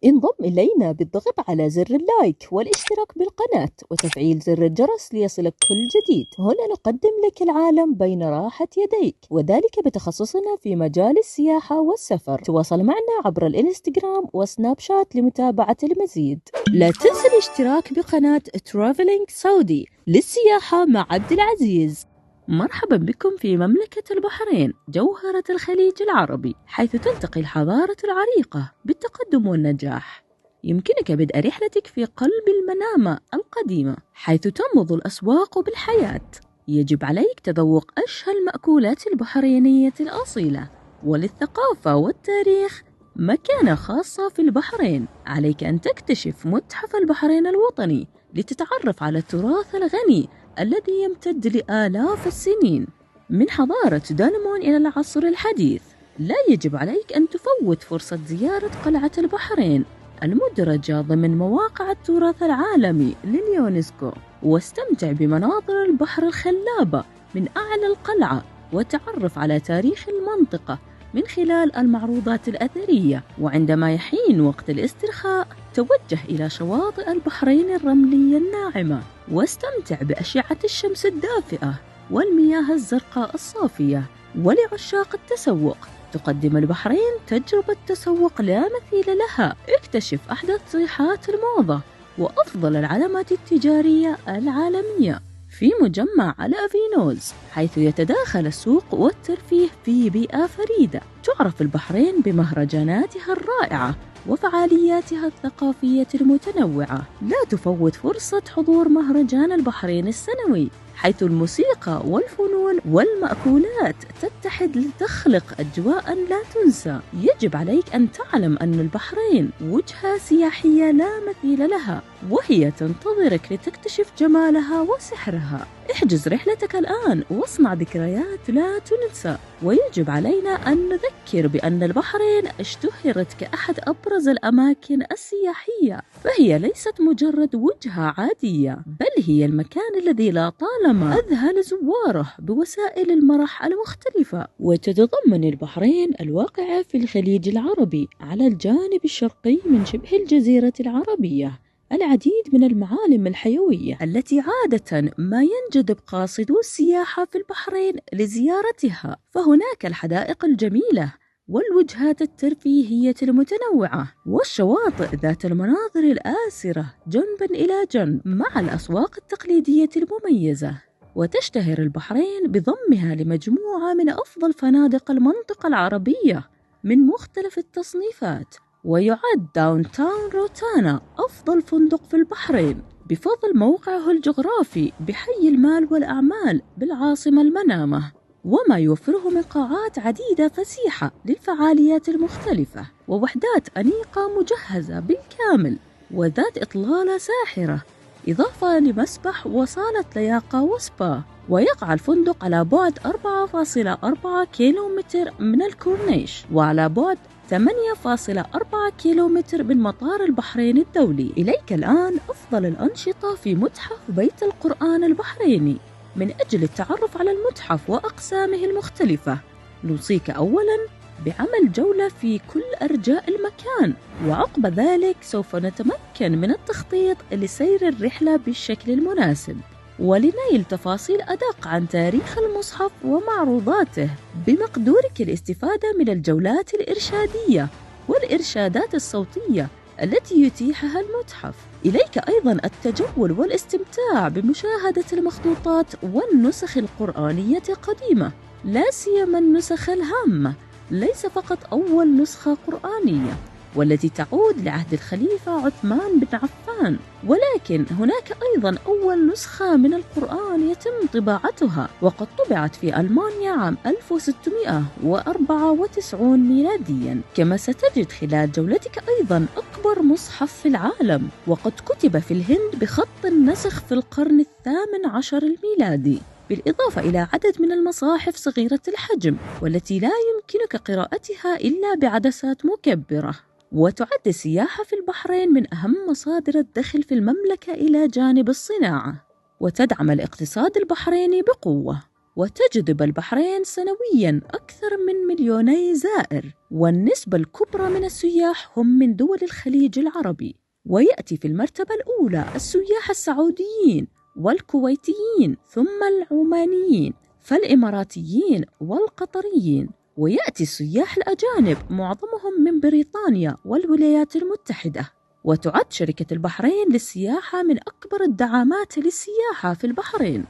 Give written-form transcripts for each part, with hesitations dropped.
انضم إلينا بالضغط على زر اللايك والاشتراك بالقناة وتفعيل زر الجرس ليصلك كل جديد. هنا نقدم لك العالم بين راحة يديك، وذلك بتخصصنا في مجال السياحة والسفر. تواصل معنا عبر الانستغرام وسناب شات لمتابعة المزيد. لا تنسى الاشتراك بقناة ترافلينج سعودي للسياحة مع عبد العزيز. مرحبا بكم في مملكة البحرين، جوهرة الخليج العربي، حيث تلتقي الحضارة العريقة بالتقدم والنجاح. يمكنك بدء رحلتك في قلب المنامة القديمة، حيث تنبض الأسواق بالحياة. يجب عليك تذوق أشهى المأكولات البحرينية الأصيلة، وللثقافة والتاريخ مكانة خاصة في البحرين. عليك أن تكتشف متحف البحرين الوطني لتتعرف على التراث الغني الذي يمتد لآلاف السنين من حضارة دانمون إلى العصر الحديث. لا يجب عليك أن تفوت فرصة زيارة قلعة البحرين المدرجة ضمن مواقع التراث العالمي لليونسكو، واستمتع بمناظر البحر الخلابة من أعلى القلعة، وتعرف على تاريخ المنطقة من خلال المعروضات الأثرية. وعندما يحين وقت الاسترخاء توجه إلى شواطئ البحرين الرملية الناعمة، واستمتع بأشعة الشمس الدافئة والمياه الزرقاء الصافية. ولعشاق التسوق تقدم البحرين تجربة تسوق لا مثيل لها. اكتشف أحدث صيحات الموضة وأفضل العلامات التجارية العالمية في مجمع الأفينوز، حيث يتداخل السوق والترفيه في بيئة فريدة. تعرف البحرين بمهرجاناتها الرائعة وفعالياتها الثقافية المتنوعة. لا تفوت فرصة حضور مهرجان البحرين السنوي، حيث الموسيقى والفنون والمأكولات تتحد لتخلق أجواء لا تنسى. يجب عليك أن تعلم أن البحرين وجهة سياحية لا مثيل لها، وهي تنتظرك لتكتشف جمالها وسحرها. احجز رحلتك الآن واصنع ذكريات لا تنسى. ويجب علينا أن نذكر بأن البحرين اشتهرت كأحد أبرز الأماكن السياحية، فهي ليست مجرد وجهة عادية، بل هي المكان الذي لا طالما أذهل زواره بوسائل المرح المختلفة. وتتضمن البحرين الواقعة في الخليج العربي على الجانب الشرقي من شبه الجزيرة العربية العديد من المعالم الحيوية التي عادة ما ينجذب قاصدو السياحة في البحرين لزيارتها. فهناك الحدائق الجميلة والوجهات الترفيهية المتنوعة والشواطئ ذات المناظر الآسرة جنبا إلى جنب مع الأسواق التقليدية المميزة. وتشتهر البحرين بضمها لمجموعة من أفضل فنادق المنطقة العربية من مختلف التصنيفات. ويعد داون تاون روتانا أفضل فندق في البحرين بفضل موقعه الجغرافي بحي المال والأعمال بالعاصمة المنامة، وما يوفره من قاعات عديدة فسيحة للفعاليات المختلفة، ووحدات أنيقة مجهزة بالكامل وذات إطلالة ساحرة، إضافة لمسبح وصالة لياقة وسبا. ويقع الفندق على بعد 4.4 كيلومتر من الكورنيش، وعلى بعد 8.4 كيلومتر من مطار البحرين الدولي. إليك الآن أفضل الأنشطة في متحف بيت القرآن البحريني. من أجل التعرف على المتحف وأقسامه المختلفة، نوصيك أولاً بعمل جولة في كل أرجاء المكان، وعقب ذلك سوف نتمكن من التخطيط لسير الرحلة بالشكل المناسب. ولنيل تفاصيل أدق عن تاريخ المصحف ومعروضاته، بمقدورك الاستفادة من الجولات الإرشادية والإرشادات الصوتية التي يتيحها المتحف. إليك أيضا التجول والاستمتاع بمشاهدة المخطوطات والنسخ القرآنية قديمة، لا سيما النسخ الهامة، ليس فقط أول نسخة قرآنية والتي تعود لعهد الخليفة عثمان بن عفان، ولكن هناك أيضا أول نسخة من القرآن يتم طباعتها، وقد طبعت في ألمانيا عام 1694 ميلاديا. كما ستجد خلال جولتك أيضا أكبر مصحف في العالم، وقد كتب في الهند بخط النسخ في القرن ال18 الميلادي، بالإضافة إلى عدد من المصاحف صغيرة الحجم والتي لا يمكنك قراءتها إلا بعدسات مكبرة. وتعد السياحة في البحرين من أهم مصادر الدخل في المملكة إلى جانب الصناعة، وتدعم الاقتصاد البحريني بقوة. وتجذب البحرين سنوياً أكثر من 2 مليون زائر، والنسبة الكبرى من السياح هم من دول الخليج العربي. ويأتي في المرتبة الأولى السياح السعوديين والكويتيين، ثم العمانيين، فالإماراتيين والقطريين، ويأتي السياح الأجانب معظمهم من بريطانيا والولايات المتحدة. وتعد شركة البحرين للسياحة من أكبر الدعامات للسياحة في البحرين،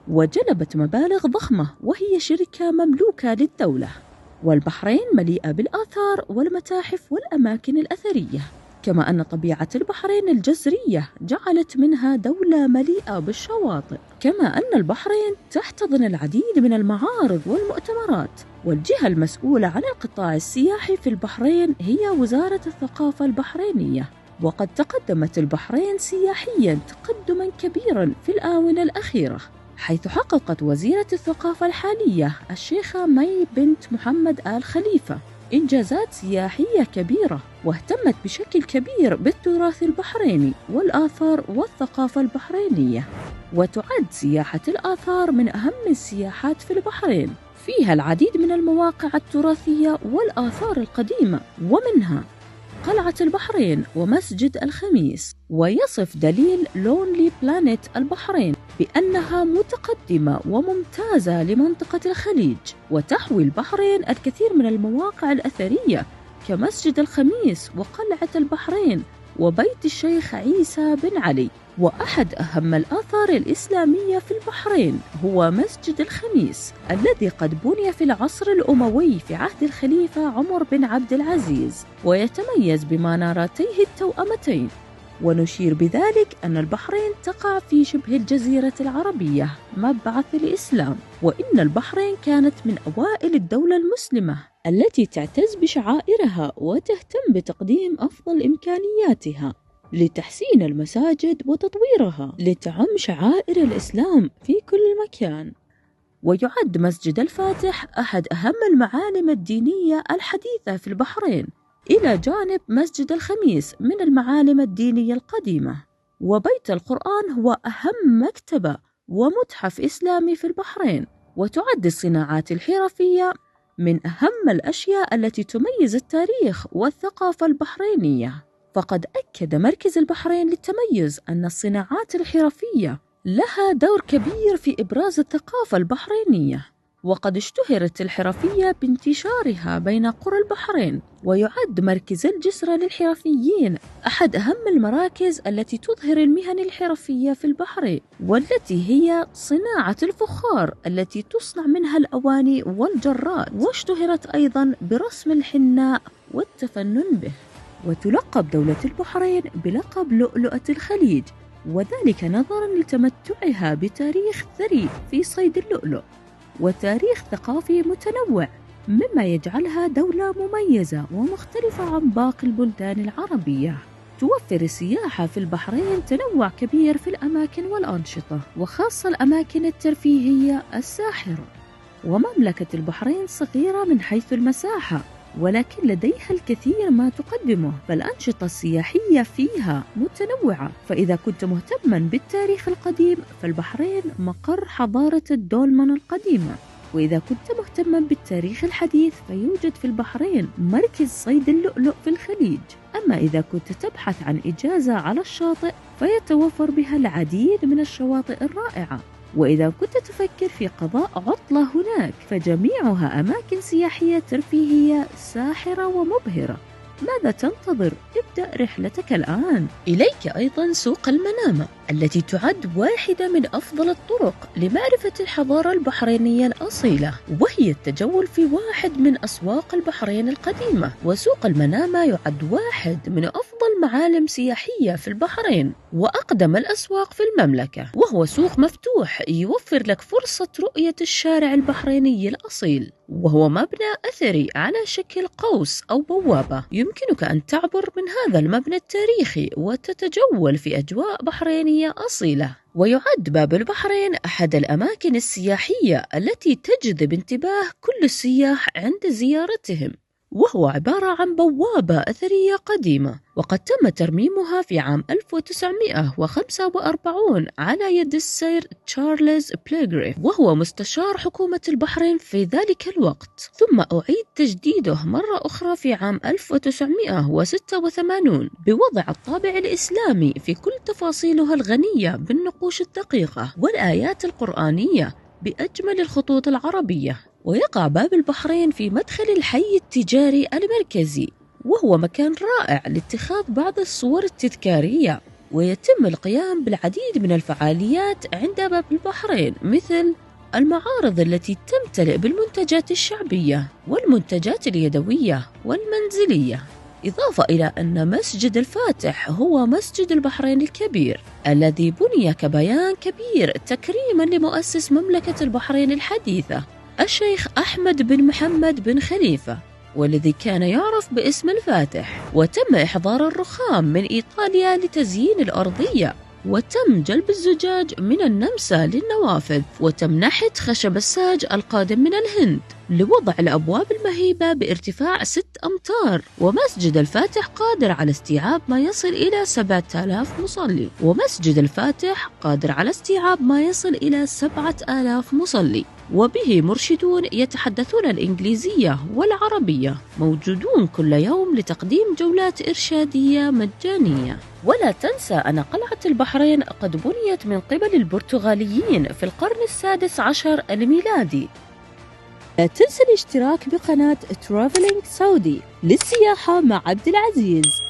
وجلبت مبالغ ضخمة، وهي شركة مملوكة للدولة. والبحرين مليئة بالآثار والمتاحف والأماكن الأثرية، كما أن طبيعة البحرين الجزرية جعلت منها دولة مليئة بالشواطئ. كما أن البحرين تحتضن العديد من المعارض والمؤتمرات، والجهة المسؤولة عن القطاع السياحي في البحرين هي وزارة الثقافة البحرينية. وقد تقدمت البحرين سياحياً تقدماً كبيراً في الآونة الأخيرة، حيث حققت وزيرة الثقافة الحالية الشيخة مي بنت محمد آل خليفة إنجازات سياحية كبيرة، واهتمت بشكل كبير بالتراث البحريني والآثار والثقافة البحرينية. وتعد سياحة الآثار من أهم السياحات في البحرين، فيها العديد من المواقع التراثية والآثار القديمة، ومنها قلعة البحرين ومسجد الخميس. ويصف دليل لونلي بلانيت البحرين بأنها متقدمة وممتازة لمنطقة الخليج، وتحوي البحرين الكثير من المواقع الأثرية كمسجد الخميس وقلعة البحرين وبيت الشيخ عيسى بن علي. وأحد أهم الآثار الإسلامية في البحرين هو مسجد الخميس، الذي قد بني في العصر الأموي في عهد الخليفة عمر بن عبد العزيز، ويتميز بمنارتيه التوأمتين. ونشير بذلك أن البحرين تقع في شبه الجزيرة العربية مبعث الإسلام، وإن البحرين كانت من أوائل الدولة المسلمة التي تعتز بشعائرها وتهتم بتقديم أفضل إمكانياتها لتحسين المساجد وتطويرها لتعم شعائر الإسلام في كل مكان. ويعد مسجد الفاتح أحد أهم المعالم الدينية الحديثة في البحرين، إلى جانب مسجد الخميس من المعالم الدينية القديمة. وبيت القرآن هو أهم مكتبة ومتحف إسلامي في البحرين. وتعد الصناعات الحرفية من أهم الأشياء التي تميز التاريخ والثقافة البحرينية. فقد أكد مركز البحرين للتميز أن الصناعات الحرفية لها دور كبير في إبراز الثقافة البحرينية، وقد اشتهرت الحرفية بانتشارها بين قرى البحرين. ويعد مركز الجسرة للحرفيين أحد أهم المراكز التي تظهر المهن الحرفية في البحرين، والتي هي صناعة الفخار التي تصنع منها الأواني والجرات، واشتهرت أيضا برسم الحناء والتفنن به. وتلقب دولة البحرين بلقب لؤلؤة الخليج، وذلك نظرا لتمتعها بتاريخ ثري في صيد اللؤلؤ وتاريخ ثقافي متنوع، مما يجعلها دولة مميزة ومختلفة عن باقي البلدان العربية. توفر السياحة في البحرين تنوع كبير في الأماكن والأنشطة، وخاصة الأماكن الترفيهية الساحرة. ومملكة البحرين صغيرة من حيث المساحة، ولكن لديها الكثير ما تقدمه، فالأنشطة السياحية فيها متنوعة. فإذا كنت مهتما بالتاريخ القديم فالبحرين مقر حضارة الدولمن القديمة، وإذا كنت مهتما بالتاريخ الحديث فيوجد في البحرين مركز صيد اللؤلؤ في الخليج. أما إذا كنت تبحث عن إجازة على الشاطئ فيتوفر بها العديد من الشواطئ الرائعة. وإذا كنت تفكر في قضاء عطلة هناك فجميعها أماكن سياحية ترفيهية ساحرة ومبهرة. ماذا تنتظر؟ ابدأ رحلتك الآن. إليك أيضا سوق المنامة، التي تعد واحدة من أفضل الطرق لمعرفة الحضارة البحرينية الأصيلة، وهي التجول في واحد من أسواق البحرين القديمة. وسوق المنامة يعد واحد من أفضل معالم سياحية في البحرين وأقدم الأسواق في المملكة، وهو سوق مفتوح يوفر لك فرصة رؤية الشارع البحريني الأصيل، وهو مبنى أثري على شكل قوس أو بوابة. يمكنك أن تعبر من هذا المبنى التاريخي وتتجول في أجواء بحرينية أصيلة. ويعد باب البحرين أحد الأماكن السياحية التي تجذب انتباه كل السياح عند زيارتهم، وهو عبارة عن بوابة أثرية قديمة، وقد تم ترميمها في عام 1945 على يد السير تشارلز بليغريف وهو مستشار حكومة البحرين في ذلك الوقت، ثم أعيد تجديده مرة أخرى في عام 1986 بوضع الطابع الإسلامي في كل تفاصيلها الغنية بالنقوش الدقيقة والآيات القرآنية بأجمل الخطوط العربية. ويقع باب البحرين في مدخل الحي التجاري المركزي، وهو مكان رائع لاتخاذ بعض الصور التذكارية، ويتم القيام بالعديد من الفعاليات عند باب البحرين مثل المعارض التي تمتلئ بالمنتجات الشعبية والمنتجات اليدوية والمنزلية، إضافة إلى أن مسجد الفاتح هو مسجد البحرين الكبير الذي بني كبيان كبير تكريما لمؤسس مملكة البحرين الحديثة الشيخ أحمد بن محمد بن خليفة، والذي كان يعرف باسم الفاتح. وتم إحضار الرخام من إيطاليا لتزيين الأرضية، وتم جلب الزجاج من النمسا للنوافذ، وتم نحت خشب الساج القادم من الهند لوضع الأبواب المهيبة بارتفاع 6 أمتار. ومسجد الفاتح قادر على استيعاب ما يصل إلى 7000 مصلي، ومسجد الفاتح قادر على استيعاب ما يصل إلى 7000 مصلي، وبه مرشدون يتحدثون الإنجليزية والعربية موجودون كل يوم لتقديم جولات إرشادية مجانية. ولا تنسى أن قلعة البحرين قد بنيت من قبل البرتغاليين في القرن السادس عشر الميلادي. لا تنسى الاشتراك بقناة ترافلينج سعودي للسياحة مع عبد العزيز.